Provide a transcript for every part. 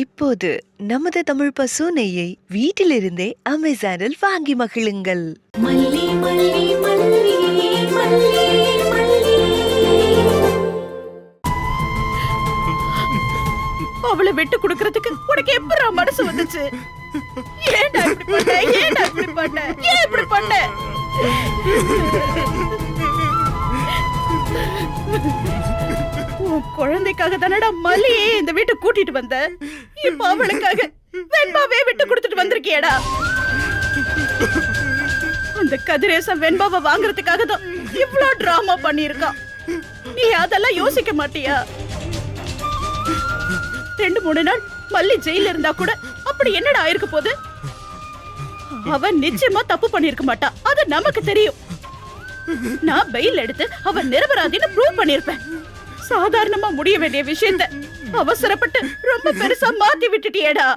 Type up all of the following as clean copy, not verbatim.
இப்போது நமது தமிழ் பசு நெய்யை வீட்டிலிருந்தே அமேசானில் வாங்கி மகிழுங்கள். மல்லி மல்லி மல்லி மல்லி மல்லி. அவளை விட்டு குடுக்கறதுக்கு உனக்கு எப்பறா மனசு வந்துச்சு? ஏன்டா இப்படி பண்ண? ஏன்டா இப்படி பண்ண? ஏன் இப்படி பண்ண? உன் குழந்தைக்காக தானடா மல்லியே இந்த வீட்டை கூட்டிட்டு வந்த. இப்ப அவளுக்காக வெண்பாவே விட்டு கொடுத்துட்டு வந்திருக்கியடா. அந்த கதிரேசன் வெண்பாவை வாங்குறதுக்காக தான் இவ்ளோ டிராமா பண்ணிருக்கான். நீ அதெல்லாம் யோசிக்க மாட்டியா? 2-3 நாள் மல்லி ஜெயில இருந்தா கூட அப்படி என்னடா ஆயிருக்க போது? அவன் நிச்சயமா தப்பு பண்ணிருக்க மாட்டா, அது நமக்கு தெரியும். நான் பெயில் எடுத்து அவன் நிரபராதின்னு ப்ரூவ் பண்ணிருப்பேன். சாதாரணமா முடிய வேண்டிய விஷயத்த அவசரப்பட்டு ரொம்ப பெருசா மாத்தி விட்டுட்டியேடா.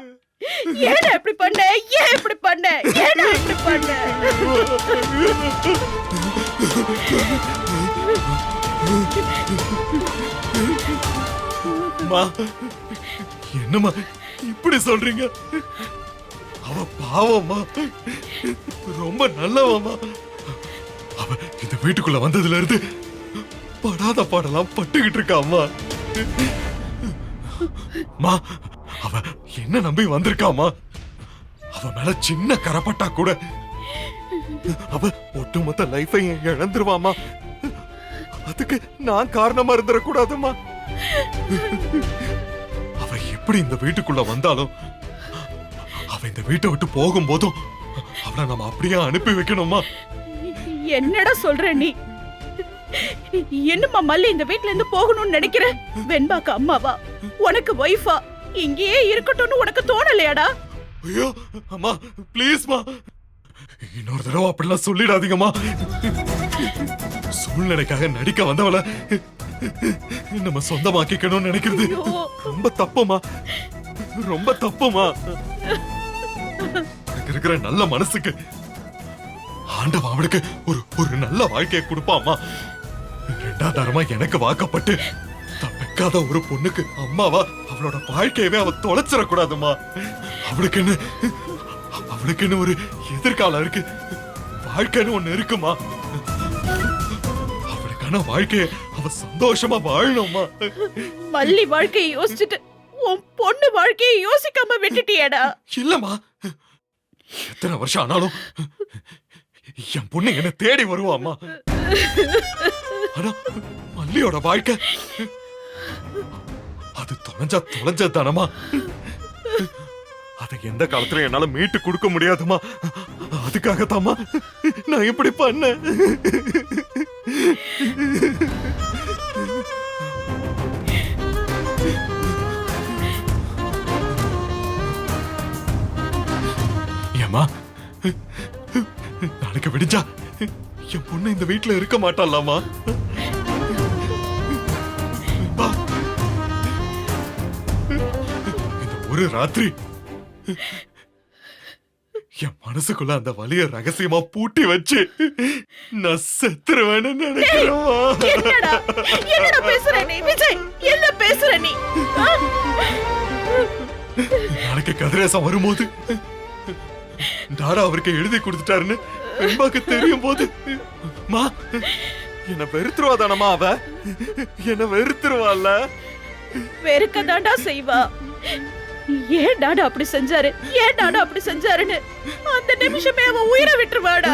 ஏடா இப்படி பண்ண? ஏன் இப்படி பண்ண? ஏடா இப்படி பண்ண? என்னம்மா இப்படி சொல்றீங்க? அவ பாவம்மா, ரொம்ப நல்லவம்மா. அவ இந்த வீட்டுக்குள்ள வந்ததுல இருந்து படாத பாடலாம் பட்டுக்கிட்டு இருக்கா அம்மா. மா, அவ என்ன நம்பி வந்திருக்காமா. அவ மேல சின்ன கரப்பட்டா கூட அவ ஒட்டுமொத்த லைஃபை இழந்துருவாமா. அதுக்கு நான் காரணமா இருந்துடக்கூடாதுமா. அவ எப்படி இந்த வீட்டுக்குள்ள வந்தாலும் அவ இந்த வீட்டை விட்டு போகும்போதும் அவளை நம்ம அப்படியே அனுப்பி வைக்கணுமா. என்னடா சொல்ற நீ? என்னம்மா மல்லி இந்த வீட்ல இருந்து போகணும்னு நினைக்கிற? வெண்பாக்கு அம்மாவா, உனக்கு வைஃபா, இங்கேயே இருக்கட்டும்னு உனக்கு தோணலையாடா? ஐயோ அம்மா, ப்ளீஸ்மா, இன்னொரு தடவை அப்படிலாம் சொல்லிடாதீங்கம்மா. சூழ்நிலைக்காக நடிக்க வந்தவள நம்ம சொந்தமாக்கிக்கணும்னு நினைக்கிறது ரொம்ப தப்புமா, ரொம்ப தப்புமா. எனக்கு இருக்கிற நல்ல மனசுக்கு ஆண்டவன் அவளுக்கு ஒரு நல்ல வாழ்க்கையை கொடுப்பாமா. 2ஆம் தரமா எனக்கு வாக்கப்பட்டு தப்பிக்காத ஒரு பொண்ணுக்கு அம்மாவா அவளோட வாழ்க்கையவே அவ தொலைச்சிடக்கூடாதுமா. அவளுக்குன்னு ஒரு எதிர்காலம் இருக்கு, வாழ்க்கைன்னு ஒண்ணு இருக்குமா. அவளுக்கான வாழ்க்கைய அவ சந்தோஷமா வாழணுமா. மல்லி வாழ்க்கையை யோசிச்சுட்டு உன் பொண்ணு வாழ்க்கையை யோசிக்காம விட்டுட்டியடா? இல்லம்மா, எத்தனை வருஷம் ஆனாலும் என் பொண்ணு என்ன தேடி வருவாம்மா. ஆனா மல்லியோட வாழ்க்கை அது தொலைஞ்சதானமா. அதை எந்த காலத்துல என்னால மீட்டு கொடுக்க முடியாதுமா. அதுக்காகத்தாமா நான் இப்படி பண்ண. ஏமா, நாளைக்கு விடிஞ்சா என் பொண்ணு இந்த வீட்டுல இருக்க மாட்டாளாமா. இந்த ஒரு ராத்திரி என் மனசுக்குள்ள அந்த வலிய ரகசியமா பூட்டி வச்சு நான் செத்துருவேன்னு நினைக்கிறேன். என்னடா பேசுற நீ விஜய்? என்ன பேசுற நீ? நாளைக்கு கதிரேசன் வரும்போது டாடா அவருக்கு எழுதி கொடுத்துட்டாருன்னு வெண்பாக்கு தெரியும் போது மா என்ன வெறுத்துருவாதானமா. அவ என்ன வெறுத்துருவாள்ல. வெறுக்க தாண்டா செய்வா. ஏன் டாடா அப்படி செஞ்சாரு, ஏன் டாடா அப்படி செஞ்சாருன்னு அந்த நிமிஷமே அவ உயிரை விட்டுருவாடா.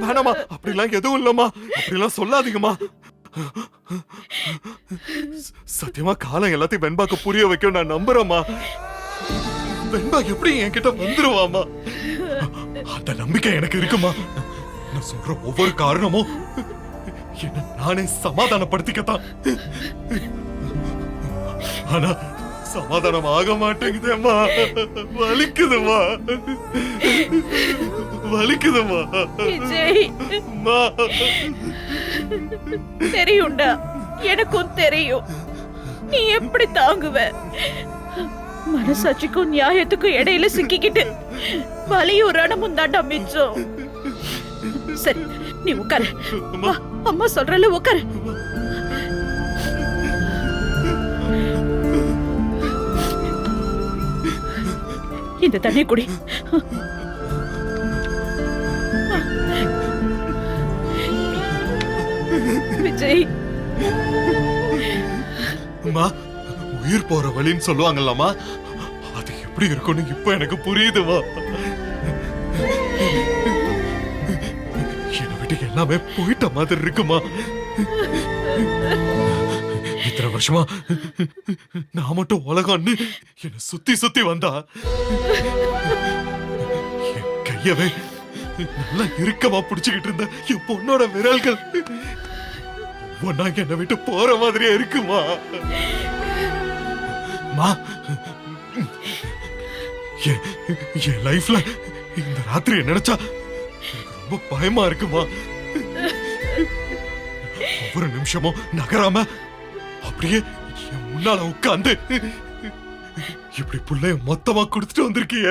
வேணாமா, அப்படிலாம் எதுவும் இல்லம்மா, அப்படிலாம் சொல்லாதீங்கம்மா. சத்தியமா காலம் எல்லாத்தையும் வெண்பாக்கு புரிய வைக்க நான் நம்புறேம்மா. வெண்பா எப்படி என்கிட்ட வந்துருவாமா, அந்த நம்பிக்கை எனக்கு இருக்குமா. நான் சொல்ற ஒவ்வொரு காரணமும் என்ன நானே சமாதானப்படுத்திக்கத்தான். ஆனா சமாதானம் ஆக மாட்டேங்குதேம்மா. வலிக்குதுமா, வலிக்குதுமா. விஜய், தெரியும்டா, எனக்கும் தெரியும் நீ எப்படி தாங்குவ. மனசாட்சிக்கும் நியாயத்துக்கும் இடையில சிக்கிக்கிட்டு வலியும் ரணமும் தாண்டா மிச்சம். சரி, நீ உட்காரு. அம்மா சொல்றல உட்காரு. இந்த தண்ணி குடி. விஜய், அம்மா, உயிர் போற வழின்னு சொல்லுவாங்கல்லம்மா, அது எப்படி இருக்கும்னு இப்ப எனக்கு புரியுதுமா. என்னை விட்டு எல்லாமே போயிட்ட மாதிரி இருக்குமா. இத்தனை வருஷமா நான் மட்டும் உலகம்னு என்னை சுத்தி சுத்தி வந்தா என் கையவே நல்லா இறுக்கமா புடிச்சுக்கிட்டு இருந்த என் பொண்ணோட விரல்கள் ஒன்னா என்னை விட்டு போற மாதிரியே இருக்குமா. மா, என் லைஃப்ல இந்த ராத்திரியை நினைச்சா எனக்கு ரொம்ப பயமா இருக்குமா. ஒவ்வொரு நிமிஷமும் நகராம அப்படியே என் முன்னால உட்கார்ந்து இப்படி புள்ளைய மொத்தமா கொடுத்துட்டு வந்திருக்கிய.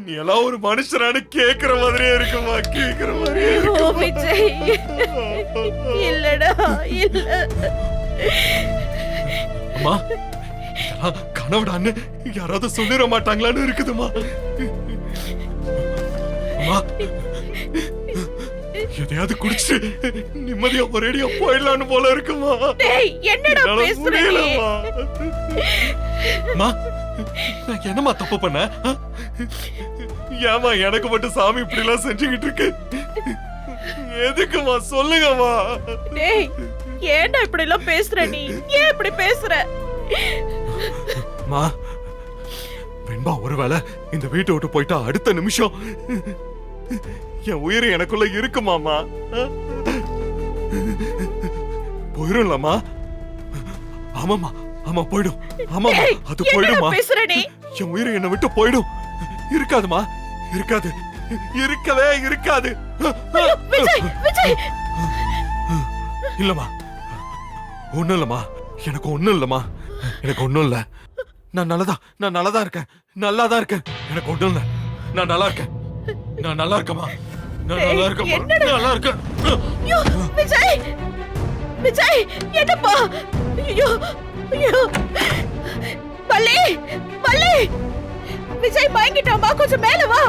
நீ எல்லாம் ஒரு மனுஷனானு கேக்குற மாதிரியே இருக்குமா, கேக்குற மாதிரியே ஓ விஜய், இல்லடா இல்ல. அம்மா, இதெல்லாம் கனவுடான்னு யாராவது சொல்லிட மாட்டாங்களான்னு இருக்குதுமா. அம்மா, எதையாவது குடிச்சிட்டு நிம்மதியா ஒரேடியா போயிடலான்னு போல இருக்குமா. டேய், என்னடா என்னால பேசுற நீ? முடியலம்மா. அம்மா, நான் என்னம்மா தப்பு பண்ண? ஏமா எனக்கு மட்டும் சாமி இப்படி எல்லாம் செஞ்சுக்கிட்டு இருக்கு? எதுக்குமா சொல்லுங்கம்மா. டேய், ஏன்டா இப்படி எல்லாம் பேசுற நீ? ஏன் இப்படி பேசுற? மா, வெண்பா ஒருவேளை இந்த வீட்டை விட்டு போயிட்டா அடுத்த நிமிஷம் என் உயிர் எனக்குள்ள இருக்குமாமா. போயிடும்லம்மா. ஆமாமா, ஆமா போயிடும். ஆமாமா, டேய், அது என்னடா போயிடுமா. பேசுற நீ? என் உயிர் என்னை விட்டு போயிடும். இருக்காதுமா, இருக்காது, இருக்கவே இருக்காது. விஜய், விஜய், இல்லம்மா, ஒண்ணும் இல்லம்மா, எனக்கு ஒண்ணும் இல்லம்மா, எனக்கு ஒண்ணும் இல்ல. நான் நல்லதா இருக்கேன், நல்லாதான் இருக்கேன். எனக்கு ஒண்ணும் இல்ல, நான் நல்லா இருக்கேன், நான் நல்லா இருக்கேம்மா, நான் நல்லா இருக்கேன், என்னடா? நல்லா இருக்கேன். ஐயோ, விஜய், விஜய், என்னப்பா? ஐயோ, ஐயோ, வள்ளி, வள்ளி, விஜய் மயங்கிட்டாமா, கொஞ்சம் மேல வா.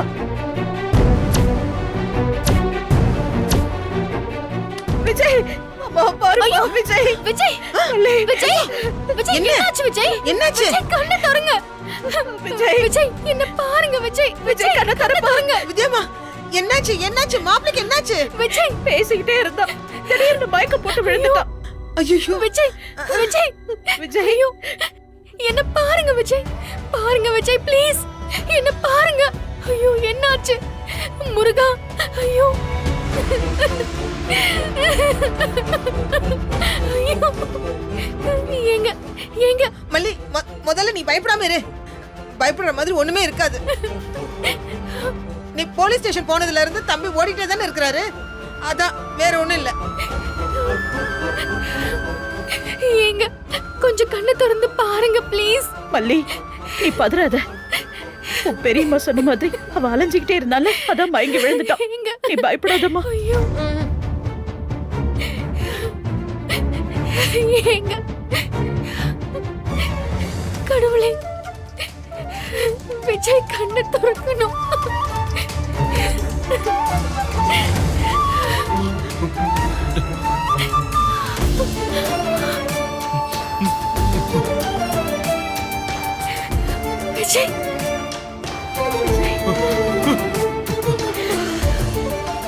விஜய், அம்மா பாருமா. விஜய், விஜய், வள்ளி, விஜய், விஜய், என்னாச்சு விஜய்? என்னாச்சு? விஜய், கண்ணை திறங்க. விஜய். விஜய், என்ன பாருங்க விஜய். விஜய், கண்ணை திறப்பா. பாருங்க. விஜயம்மா, என்னாச்சு? என்னாச்சு? மாப்பிளைக்கு என்னாச்சு? விஜய், பேசிக்கிட்டே இருந்தா திடீர்னு மயக்கம் போட்டு விழுந்துட்டான். ஐயோ, விஜய், விஜய், விஜய், ஐயோ, என்ன பாருங்க விஜய், பாருங்க விஜய், ப்ளீஸ் என்ன பாருங்க. ஐயோ, என்னாச்சு? முருகா, ஐயோ, ஐயோ, ஏங்க, ஏங்க, மல்லி, முதல்ல நீ பயப்படாம இரு. பயப்படுற மாதிரி ஒண்ணுமே இருக்காது. நீ போலீஸ் ஸ்டேஷன் போனதுல இருந்து தம்பி ஓடிட்டே தானே இருக்கிறாரு. அதான், வேற ஒண்ணும் இல்ல. ஏங்க, கொஞ்சம் கண்ணை திறந்து பாருங்க ப்ளீஸ். மல்லி, நீ பதறாத. உன் பெரியம்மா சொன்ன மாதிரி அவ அலைஞ்சுக்கிட்டே இருந்தால அதான் மயங்கி விழுந்துட்டான். ஏங்க, நீ பயப்படாதம்மா. ஐயோ, ஏங்க, கடவுளே, விஜய் கண்ணை திறக்கணும். விஜய்,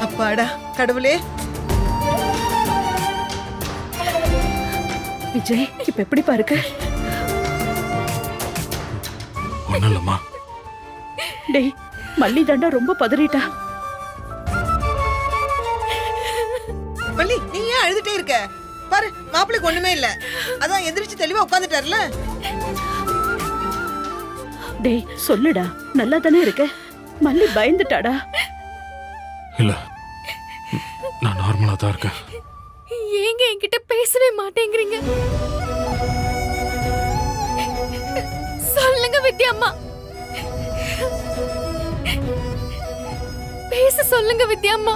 அப்பாடா கடவுளே. விஜய், இப்ப எப்படி பாருக்க? ஒண்ணும் இல்லம்மா. டேய், மல்லி தாண்டா ரொம்ப பதறிட்டா. மல்லி, நீ ஏன் அழுதுட்டே இருக்க? பாரு, மாப்பிளைக்கு ஒண்ணுமே இல்ல. அதான் எந்திரிச்சு தெளிவா உட்கார்ந்துட்டார்ல. டேய், சொல்லுடா, நல்லா தானே இருக்க? மல்லி பயந்துட்டாடா. இல்ல, நான் நார்மலா தான் இருக்கேன். ஏங்க என்கிட்ட பேசவே மாட்டேங்கிறீங்க? சொல்லுங்க வித்யாம்மா, பேச சொல்லுங்க வித்யாம்மா.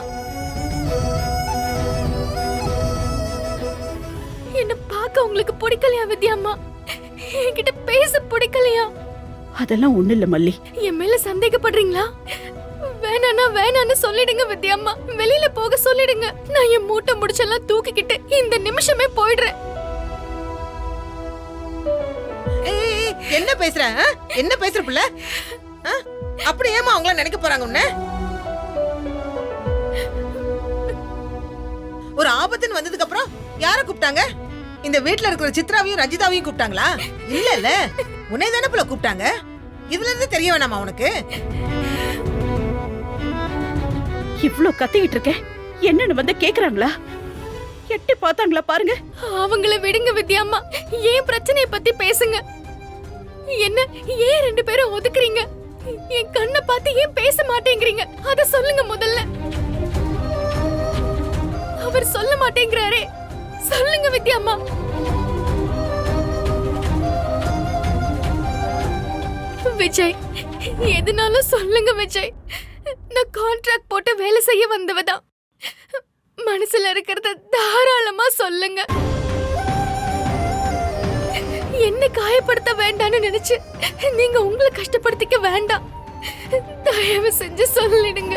என்ன பார்க்க உங்களுக்கு பிடிக்கலையா வித்யாம்மா? என்கிட்ட பேச பிடிக்கலையா? அதெல்லாம் ஒண்ணு இல்ல மல்லி. என் மேல சந்தேகப்படுறீங்களா? வேணானா வேணான்னு சொல்லிடுங்க வித்யாம்மா. வெளியில போக சொல்லிடுங்க. நான் என் மூட்டை முடிச்செல்லாம் தூக்கிக்கிட்டு இந்த நிமிஷமே போயிடுறேன். ஏய், என்ன பேசுற ஆ? என்ன பேசுற புள்ள ஆ? அப்படி ஏமா அவங்கள நினைக்க போறாங்க உன்ன? ஒரு ஆபத்துன்னு வந்ததுக்கு அப்புறம் யார கூப்பிட்டாங்க? இந்த வீட்ல இருக்கிற சித்ராவையும் ரஜிதாவையும் கூப்பிட்டாங்களா? இல்ல உன்னை தானே புள்ள கூப்பிட்டாங்க. இதுல இருந்து தெரிய வேணாமா உனக்கு? இவ்ளோ கத்திக்கிட்டு இருக்கேன், என்னன்னு வந்து கேக்குறாங்களா? எட்டி பார்த்தாங்களா பாருங்க. அவங்கள விடுங்க வித்யாம்மா. ஏன் பிரச்சனைய பத்தி பேசுங்க. என்ன ஏன் ரெண்டு பேரும் ஒதுக்குறீங்க? என் கண்ணை பார்த்து ஏன் பேச மாட்டேங்கிறீங்க? அத சொல்லுங்க முதல்ல. அவர் சொல்ல மாட்டேங்கிறாரே, சொல்லுங்க வித்யாம்மா. விஜய், எதுனாலும் சொல்லுங்க விஜய். நான் கான்ட்ராக்ட் போட்டு வேலை செய்ய வந்தவதான். மனசுல இருக்கிறத தாராளமா சொல்லுங்க. என்ன காயப்படுத்த வேண்டாம்னு நினைச்சு நீங்க உங்களை கஷ்டப்படுத்திக்க வேண்டாம். தயவு செஞ்சு சொல்லிடுங்க.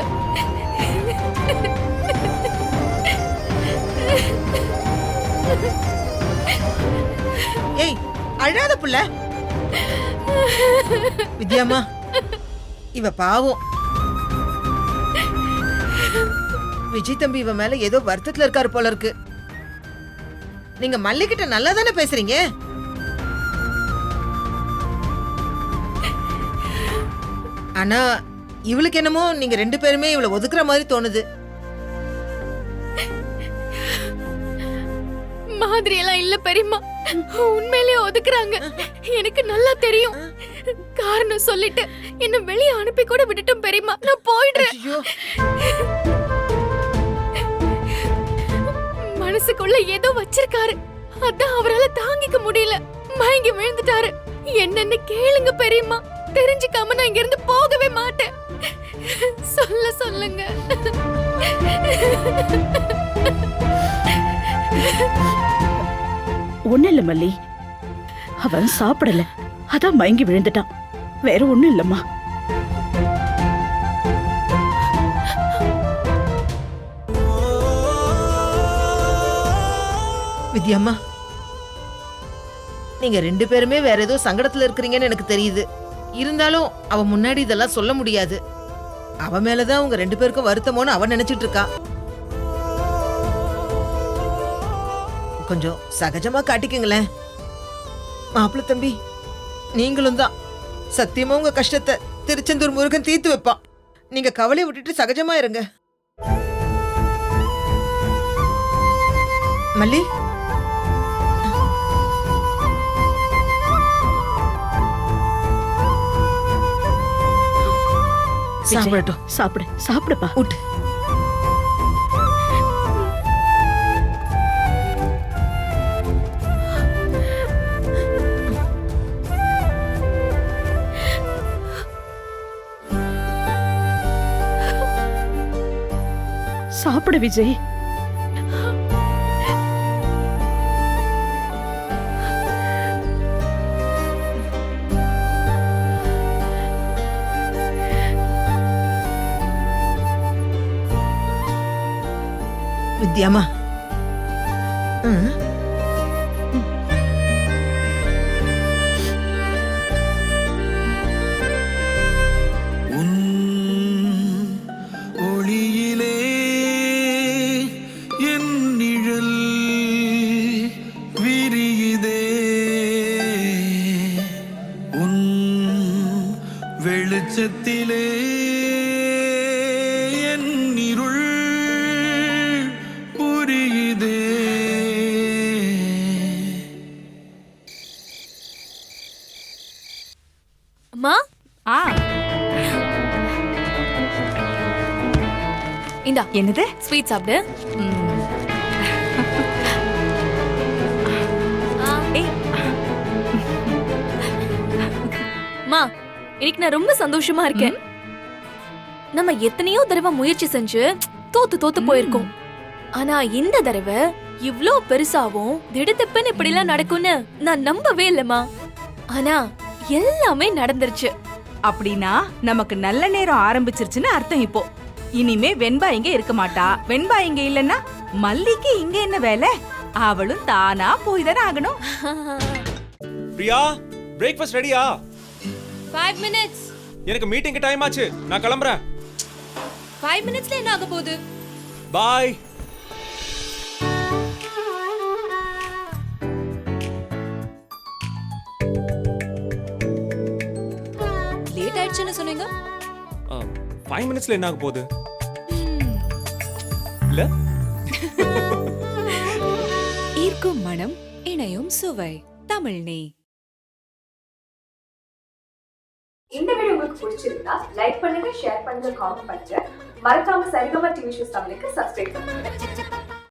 ஏய், அழாத புள்ள. வித்யாம்மா, இவ பாவம். விஜய் தம்பி இவ மேல ஏதோ வருத்தத்துல இருக்காரு போல இருக்கு. நீங்க மல்லிகிட்ட நல்லா தானே பேசுறீங்க? ஆனா இவளுக்கு என்னமோ நீங்க ரெண்டு பேருமே இவளை ஒதுக்குற மாதிரி தோணுது. மாதிரி எல்லாம் இல்ல பெரியம்மா. உண்மையிலேயே ஒதுக்குறாங்க. எனக்கு நல்லா தெரியும். காரணம் சொல்லிட்டு என்ன வெளியே அனுப்பி கூட விட்டுட்டும் பெரியம்மா. நான் போயிடுறேன். ஐயோ, மனசுக்குள்ள ஏதோ வச்சிருக்காரு. அதான் அவரால தாங்கிக்க முடியல. மயங்கி விழுந்துட்டாரு. என்னன்னு கேளுங்க பெரியம்மா. தெரிஞ்சுக்காம நான் இங்க இருந்து போகவே மாட்டேன். சொல்லுங்க. ஒண்ணு இல்ல மல்லி, அவன் சாப்பிடல, அதான் மயங்கி விழுந்துட்டான். வேற ஒண்ணும் இல்லம்மா. வித்யாம்மா, நீங்க ரெண்டு பேருமே வேற ஏதோ சங்கடத்துல இருக்கிறீங்கன்னு எனக்கு தெரியுது. இருந்தாலும் அவ முன்னாடி இதெல்லாம் சொல்ல முடியாது. அவ மேலதான் உங்க ரெண்டு பேருக்கும் வருத்தமோன்னு அவ நினைச்சிட்டு இருக்கா. கொஞ்சம் சகஜமா காட்டிக்குங்களேன். மாப்பிள்ள தம்பி, நீங்களும் தான். சத்தியமா உங்க கஷ்டத்தை திருச்செந்தூர் முருகன் தீர்த்து வைப்பான். நீங்க கவலையை விட்டுட்டு சகஜமா இருங்க. மல்லி, சாப்பிடட்டும். சாப்பிடுப்பா. உட்டு. சாப்பிடு விஜய். வித்யாம்மா, ஒளியிலே என் நிழல் விரியுதே, உன் வெளிச்சத்திலே என் இருள் புரியுதே. அம்மா, இந்தா என்னது? ஸ்வீட் சாப்பிடு. ஏய், அம்மா, இன்னைக்கு நான் ரொம்ப சந்தோஷமா இருக்கேன். நம்ம எத்தனையோ தடவை முயற்சி செஞ்சு தோத்து போயிருக்கோம். ஆனா இந்த தடவை இவ்ளோ பெருசாவும் திடுதிப்புன்னு இப்படி எல்லாம் நடக்கும்னு நான் நம்பவே இல்லம்மா. ஆனா எல்லாமே நடந்துருச்சு. அப்படின்னா நமக்கு நல்ல நேரம் ஆரம்பிச்சிருச்சுன்னு அர்த்தம். இப்போ இனிமே வெண்பா இங்க இருக்க மாட்டா. வெண்பா இங்க இல்லன்னா மல்லிக்கு இங்க என்ன வேலை? அவளும் தானா போய் தானே ஆகணும். பிரியா, பிரேக்ஃபாஸ்ட் ரெடியா? 5 minutes. எனக்கு மீட்டிங்க்கு டைம் ஆச்சு, நான் கிளம்புறேன். 5 minutesல என்ன ஆக போகுது? பாய். லேட் ஆயிடுச்சுன்னு சொன்னீங்க. 5 மினிட்ஸ்ல என்ன ஆக போகுது? இல்ல ஈர்க்கும் மனம், இணையும் சுவை. தமிழ் நெய். இந்த வீடியோ உங்களுக்கு பிடிச்சிருந்தா லைக் பண்ணுங்க, ஷேர் பண்ணுங்க, காமெண்ட் பண்ணுங்க. மறக்காம சரிகமா டிவி ஷோஸ் தமிழுக்கு சப்ஸ்கிரைப் பண்ணுங்க.